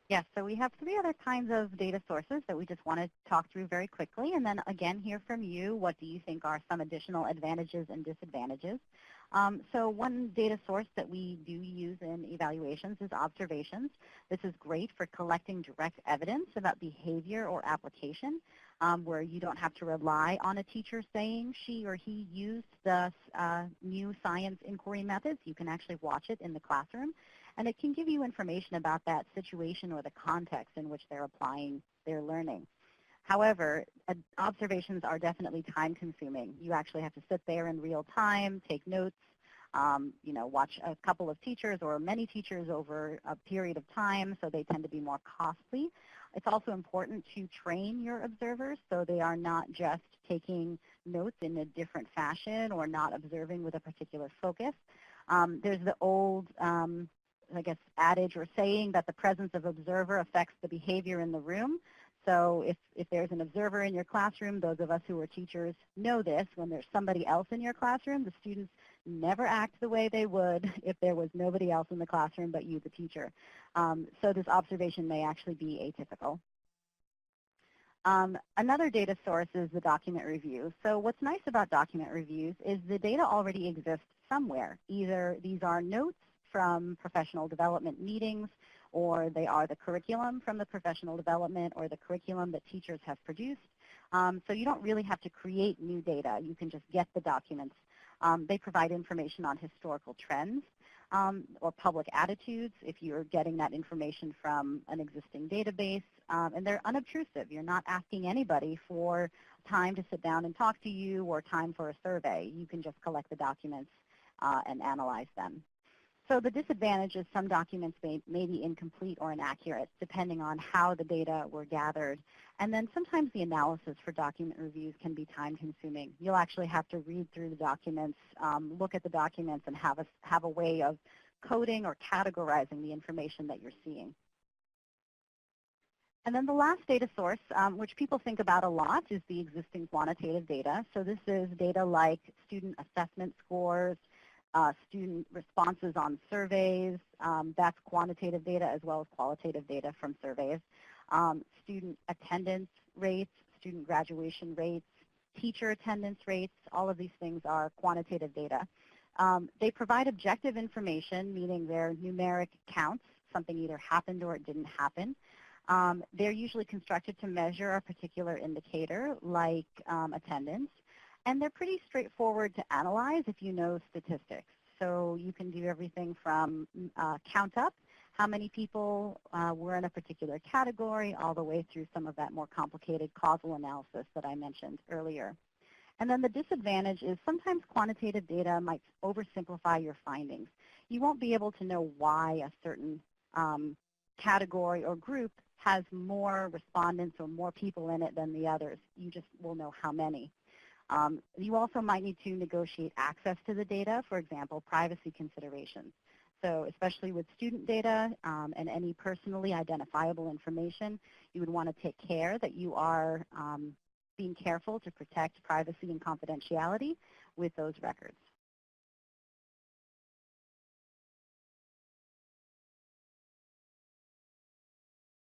Yes, so we have three other kinds of data sources that we just want to talk through very quickly, and then again hear from you. What do you think are some additional advantages and disadvantages? So one data source that we do use in evaluations is observations. This is great for collecting direct evidence about behavior or application, where you don't have to rely on a teacher saying she or he used the new science inquiry methods. You can actually watch it in the classroom. And it can give you information about that situation or the context in which they're applying their learning. However, observations are definitely time-consuming. You actually have to sit there in real time, take notes, watch a couple of teachers or many teachers over a period of time, so they tend to be more costly. It's also important to train your observers so they are not just taking notes in a different fashion or not observing with a particular focus. There's the old adage or saying that the presence of observer affects the behavior in the room. So if there's an observer in your classroom, those of us who are teachers know this. When there's somebody else in your classroom, the students never act the way they would if there was nobody else in the classroom but you, the teacher. So this observation may actually be atypical. Another data source is the document review. So what's nice about document reviews is the data already exists somewhere. Either these are notes from professional development meetings, or they are the curriculum from the professional development or the curriculum that teachers have produced. So you don't really have to create new data. You can just get the documents. They provide information on historical trends or public attitudes if you're getting that information from an existing database. And they're unobtrusive. You're not asking anybody for time to sit down and talk to you or time for a survey. You can just collect the documents and analyze them. So the disadvantage is some documents may be incomplete or inaccurate, depending on how the data were gathered. And then sometimes the analysis for document reviews can be time-consuming. You'll actually have to read through the documents, look at the documents, and have a way of coding or categorizing the information that you're seeing. And then the last data source, which people think about a lot, is the existing quantitative data. So this is data like student assessment scores, student responses on surveys. That's quantitative data as well as qualitative data from surveys. Student attendance rates, student graduation rates, teacher attendance rates, all of these things are quantitative data. They provide objective information, meaning they're numeric counts. Something either happened or it didn't happen. They're usually constructed to measure a particular indicator like attendance. And they're pretty straightforward to analyze if you know statistics. So you can do everything from count up, how many people were in a particular category, all the way through some of that more complicated causal analysis that I mentioned earlier. And then the disadvantage is sometimes quantitative data might oversimplify your findings. You won't be able to know why a certain category or group has more respondents or more people in it than the others. You just will know how many. You also might need to negotiate access to the data, for example, privacy considerations. So especially with student data and any personally identifiable information, you would want to take care that you are being careful to protect privacy and confidentiality with those records.